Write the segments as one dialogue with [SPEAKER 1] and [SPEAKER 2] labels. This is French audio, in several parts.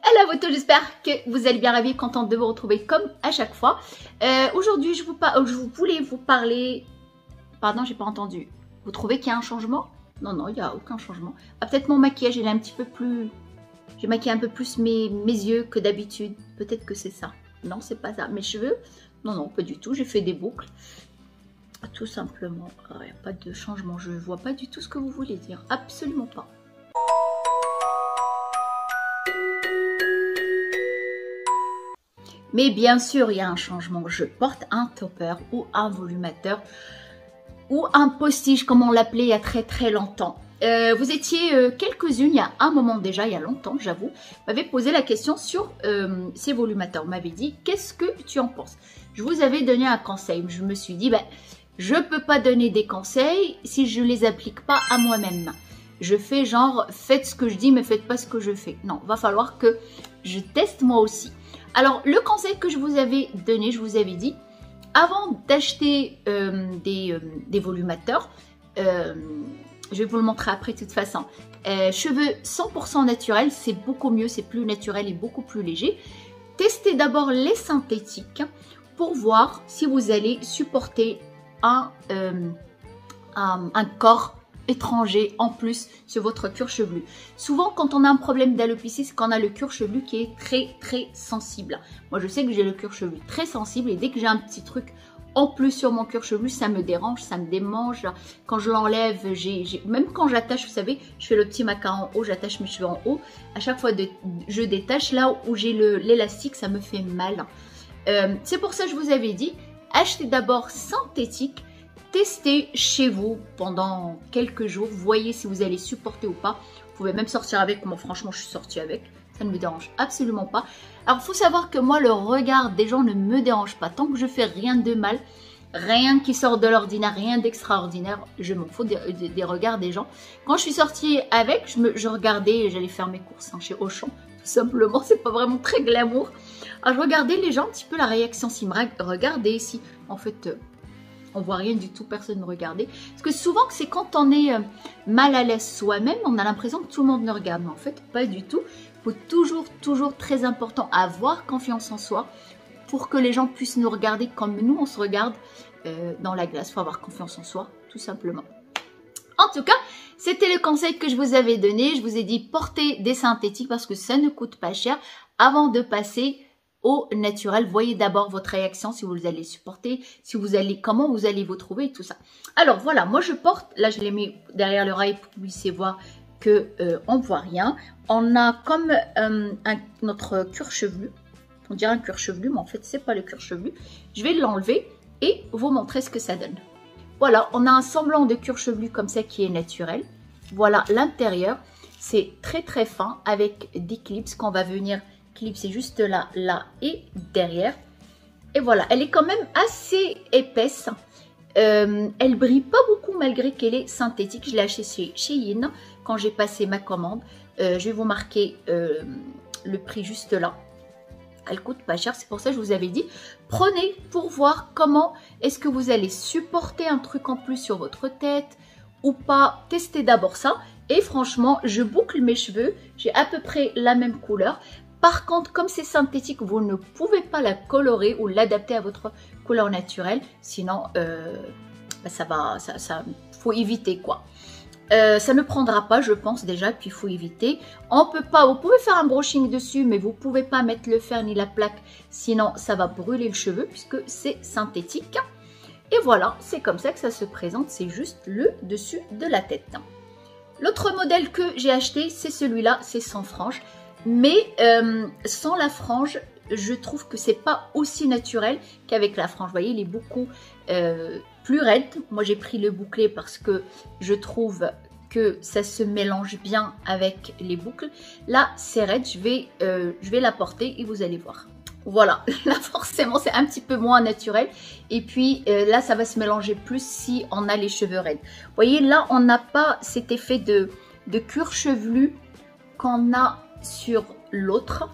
[SPEAKER 1] Hello vous tous, j'espère que vous allez bien, ravis, contente de vous retrouver comme à chaque fois. Aujourd'hui, je voulais vous parler... Pardon, j'ai pas entendu. Vous trouvez qu'il y a un changement? Non, non, il n'y a aucun changement. Ah, peut-être mon maquillage, il est un petit peu plus... J'ai maquillé un peu plus mes yeux que d'habitude. Peut-être que c'est ça. Non, c'est pas ça. Mes cheveux? Non, non, pas du tout. J'ai fait des boucles. Tout simplement. Il n'y a pas de changement. Je vois pas du tout ce que vous voulez dire. Absolument pas. Mais bien sûr, il y a un changement. Je porte un topper ou un volumateur ou un postiche, comme on l'appelait il y a très longtemps. Vous étiez quelques-unes, il y a un moment déjà, il y a longtemps, j'avoue, m'avez posé la question sur ces volumateurs. Vous m'avez dit, qu'est-ce que tu en penses? Je vous avais donné un conseil. Je me suis dit, je ne peux pas donner des conseils si je ne les applique pas à moi-même. Je fais genre, faites ce que je dis, mais faites pas ce que je fais. Non, va falloir que je teste moi aussi. Alors, le conseil que je vous avais donné, je vous avais dit, avant d'acheter des volumateurs, je vais vous le montrer après de toute façon, cheveux 100% naturels, c'est beaucoup mieux, c'est plus naturel et beaucoup plus léger. Testez d'abord les synthétiques pour voir si vous allez supporter un corps étranger en plus sur votre cuir chevelu. Souvent quand on a un problème d'alopécie, c'est qu'on a le cuir chevelu qui est très sensible. Moi je sais que j'ai le cuir chevelu très sensible et dès que j'ai un petit truc en plus sur mon cuir chevelu, ça me dérange, ça me démange. Quand je l'enlève, même quand j'attache, vous savez, je fais le petit maca en haut, j'attache mes cheveux en haut. À chaque fois je détache, là où j'ai l'élastique, ça me fait mal. C'est pour ça que je vous avais dit, achetez d'abord synthétique. Testez chez vous pendant quelques jours, voyez si vous allez supporter ou pas. Vous pouvez même sortir avec, moi franchement je suis sortie avec, ça ne me dérange absolument pas. Alors il faut savoir que moi le regard des gens ne me dérange pas, tant que je fais rien de mal, rien qui sort de l'ordinaire, rien d'extraordinaire, je m'en fous des regards des gens. Quand je suis sortie avec, je regardais, j'allais faire mes courses chez Auchan, tout simplement, c'est pas vraiment très glamour. Alors je regardais les gens, un petit peu la réaction, s'ils me regardaient ici, en fait... on voit rien du tout, personne ne regardait. Parce que souvent, c'est quand on est mal à l'aise soi-même, on a l'impression que tout le monde nous regarde. Mais en fait, pas du tout. Il faut toujours très important, avoir confiance en soi pour que les gens puissent nous regarder comme nous, on se regarde dans la glace. Il faut avoir confiance en soi, tout simplement. En tout cas, c'était le conseil que je vous avais donné. Je vous ai dit, portez des synthétiques parce que ça ne coûte pas cher avant de passer au naturel. Voyez d'abord votre réaction, si vous allez supporter, comment vous allez vous trouver et tout ça. Alors voilà, moi je porte, là je l'ai mis derrière l'oreille pour que vous puissiez voir que on voit rien. On a comme notre cuir chevelu, on dirait un cuir chevelu, mais en fait c'est pas le cuir chevelu. Je vais l'enlever et vous montrer ce que ça donne. Voilà, on a un semblant de cuir chevelu comme ça qui est naturel. Voilà l'intérieur, c'est très fin avec des clips qu'on va venir clipser juste là et derrière. Et voilà, elle est quand même assez épaisse. Elle brille pas beaucoup malgré qu'elle est synthétique. Je l'ai acheté chez Yin quand j'ai passé ma commande. Je vais vous marquer le prix juste là. Elle coûte pas cher, c'est pour ça que je vous avais dit, prenez pour voir comment est-ce que vous allez supporter un truc en plus sur votre tête ou pas. Testez d'abord ça. Et franchement, je boucle mes cheveux, j'ai à peu près la même couleur. Par contre, comme c'est synthétique, vous ne pouvez pas la colorer ou l'adapter à votre couleur naturelle. Sinon, faut éviter quoi. Ça ne prendra pas, je pense déjà, puis il faut éviter. On peut pas, vous pouvez faire un brushing dessus, mais vous ne pouvez pas mettre le fer ni la plaque, sinon ça va brûler le cheveu puisque c'est synthétique. Et voilà, c'est comme ça que ça se présente, c'est juste le dessus de la tête. L'autre modèle que j'ai acheté, c'est celui-là, c'est sans frange. Mais sans la frange, je trouve que c'est pas aussi naturel qu'avec la frange. Vous voyez, il est beaucoup plus raide. Moi, j'ai pris le bouclé parce que je trouve que ça se mélange bien avec les boucles. Là, c'est raide. Je vais la porter et vous allez voir. Voilà, là forcément, c'est un petit peu moins naturel. Et puis là, ça va se mélanger plus si on a les cheveux raides. Vous voyez, là, on n'a pas cet effet de cuir chevelu qu'on a sur l'autre.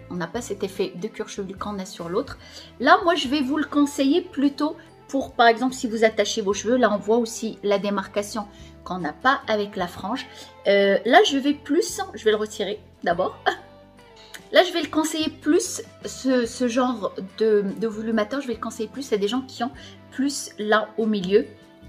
[SPEAKER 1] On n'a pas cet effet de cuir chevelu qu'on a sur l'autre. Là, moi, je vais vous le conseiller plutôt pour, par exemple, si vous attachez vos cheveux. Là, on voit aussi la démarcation qu'on n'a pas avec la frange. Là, je vais le retirer d'abord. Là, je vais le conseiller plus, ce genre de volumateur, je vais le conseiller plus à des gens qui ont plus là au milieu.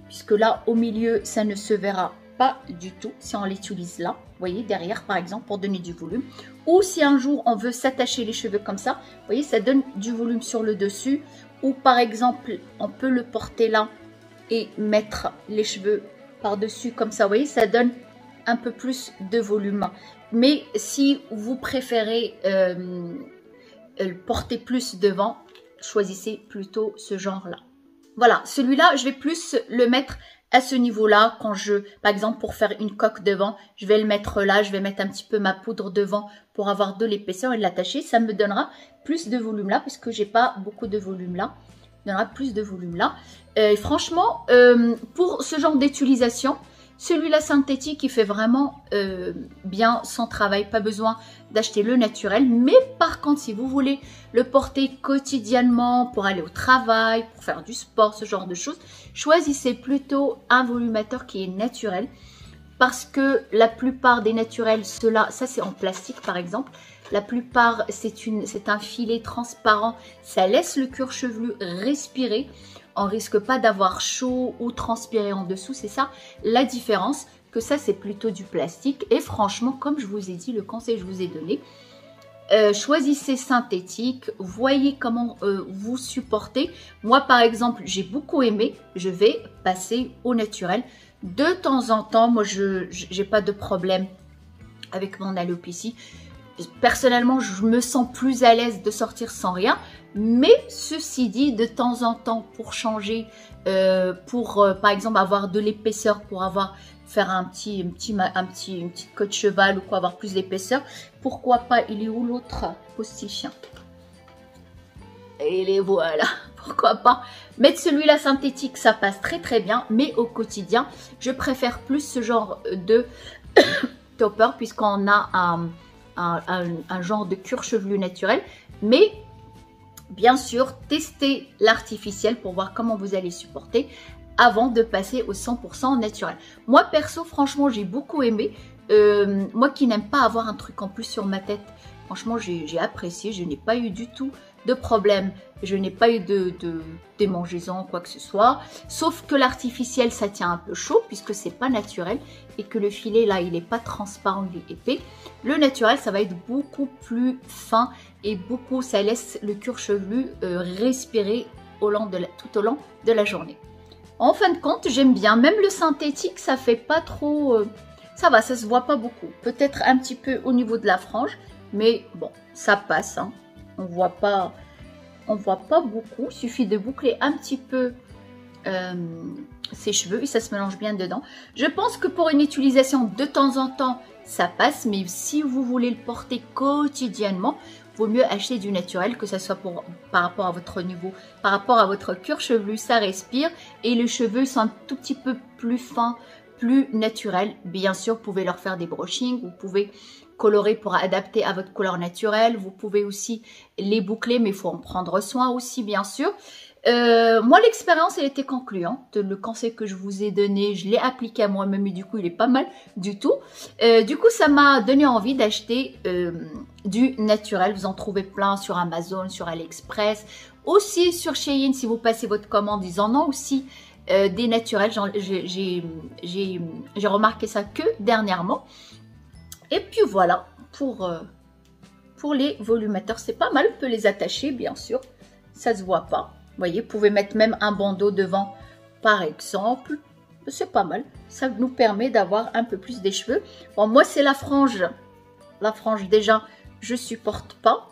[SPEAKER 1] Puisque là, au milieu, ça ne se verra pas du tout si on l'utilise là. Vous voyez, derrière, par exemple, pour donner du volume. Ou si un jour, on veut s'attacher les cheveux comme ça, vous voyez, ça donne du volume sur le dessus. Ou par exemple, on peut le porter là et mettre les cheveux par-dessus comme ça. Vous voyez, ça donne un peu plus de volume. Mais si vous préférez porter plus devant, choisissez plutôt ce genre-là. Voilà, celui-là, je vais plus le mettre à ce niveau-là. Quand par exemple, pour faire une coque devant, je vais le mettre là. Je vais mettre un petit peu ma poudre devant pour avoir de l'épaisseur et l'attacher. Ça me donnera plus de volume là, puisque j'ai pas beaucoup de volume là. Il donnera plus de volume là. Franchement, pour ce genre d'utilisation, celui-là synthétique, il fait vraiment bien son travail. Pas besoin d'acheter le naturel. Mais par contre, si vous voulez le porter quotidiennement pour aller au travail, pour faire du sport, ce genre de choses, choisissez plutôt un volumateur qui est naturel. Parce que la plupart des naturels, ça c'est en plastique par exemple. La plupart, c'est un filet transparent. Ça laisse le cuir chevelu respirer. On risque pas d'avoir chaud ou transpirer en dessous. C'est ça la différence. Que ça, c'est plutôt du plastique. Et franchement, comme je vous ai dit, le conseil que je vous ai donné, choisissez synthétique. Voyez comment vous supportez. Moi, par exemple, j'ai beaucoup aimé. Je vais passer au naturel. De temps en temps, moi, je n'ai pas de problème avec mon alopécie. Personnellement, je me sens plus à l'aise de sortir sans rien. Mais ceci dit, de temps en temps, pour changer, par exemple avoir de l'épaisseur, pour faire une petite queue de cheval ou quoi, avoir plus d'épaisseur, pourquoi pas? Il est où l'autre postichien? Et les voilà, pourquoi pas mettre celui-là synthétique, ça passe très très bien, mais au quotidien, je préfère plus ce genre de topper puisqu'on a un genre de cuir chevelu naturel, mais bien sûr, testez l'artificiel pour voir comment vous allez supporter avant de passer au 100% naturel. Moi, perso, franchement, j'ai beaucoup aimé. Moi qui n'aime pas avoir un truc en plus sur ma tête, franchement, j'ai apprécié. Je n'ai pas eu du tout de problème. Je n'ai pas eu de démangeaison, quoi que ce soit. Sauf que l'artificiel, ça tient un peu chaud puisque c'est pas naturel et que le filet, là, il n'est pas transparent, il est épais. Le naturel, ça va être beaucoup plus fin et ça laisse le cuir chevelu respirer tout au long de la journée. En fin de compte, j'aime bien. Même le synthétique, ça fait pas trop... ça va, ça se voit pas beaucoup. Peut-être un petit peu au niveau de la frange, mais bon, ça passe. Hein. On voit pas beaucoup. Il suffit de boucler un petit peu ses cheveux et ça se mélange bien dedans. Je pense que pour une utilisation de temps en temps, ça passe. Mais si vous voulez le porter quotidiennement, vaut mieux acheter du naturel, que ce soit par rapport à votre niveau, par rapport à votre cuir chevelu, ça respire et les cheveux sont un tout petit peu plus fins, plus naturels. Bien sûr, vous pouvez leur faire des brushings, vous pouvez colorer pour adapter à votre couleur naturelle, vous pouvez aussi les boucler, mais il faut en prendre soin aussi, bien sûr. Moi, l'expérience, elle était concluante. Le conseil que je vous ai donné, je l'ai appliqué à moi-même et du coup, il est pas mal du tout. Du coup, ça m'a donné envie d'acheter du naturel. Vous en trouvez plein sur Amazon, sur AliExpress, aussi sur Shein. Si vous passez votre commande, ils en ont aussi des naturels. J'ai remarqué ça que dernièrement. Et puis voilà, pour les volumateurs, c'est pas mal. On peut les attacher, bien sûr. Ça se voit pas. Vous voyez, vous pouvez mettre même un bandeau devant, par exemple. C'est pas mal. Ça nous permet d'avoir un peu plus des cheveux. Bon, moi, c'est la frange. La frange, déjà, je supporte pas.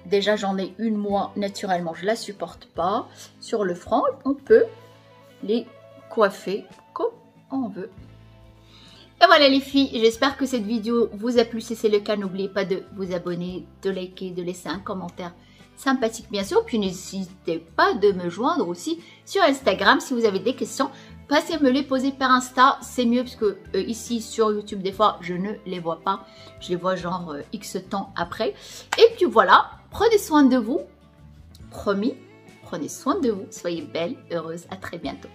[SPEAKER 1] Déjà, j'en ai une, moi, naturellement, je la supporte pas. Sur le front, on peut les coiffer comme on veut. Et voilà les filles, j'espère que cette vidéo vous a plu. Si c'est le cas, n'oubliez pas de vous abonner, de liker, de laisser un commentaire sympathique bien sûr. Puis n'hésitez pas de me joindre aussi sur Instagram si vous avez des questions. Passez me les poser par Insta, c'est mieux parce que ici sur YouTube des fois je ne les vois pas. Je les vois genre X temps après. Et puis voilà, prenez soin de vous. Promis, prenez soin de vous. Soyez belle, heureuse, à très bientôt.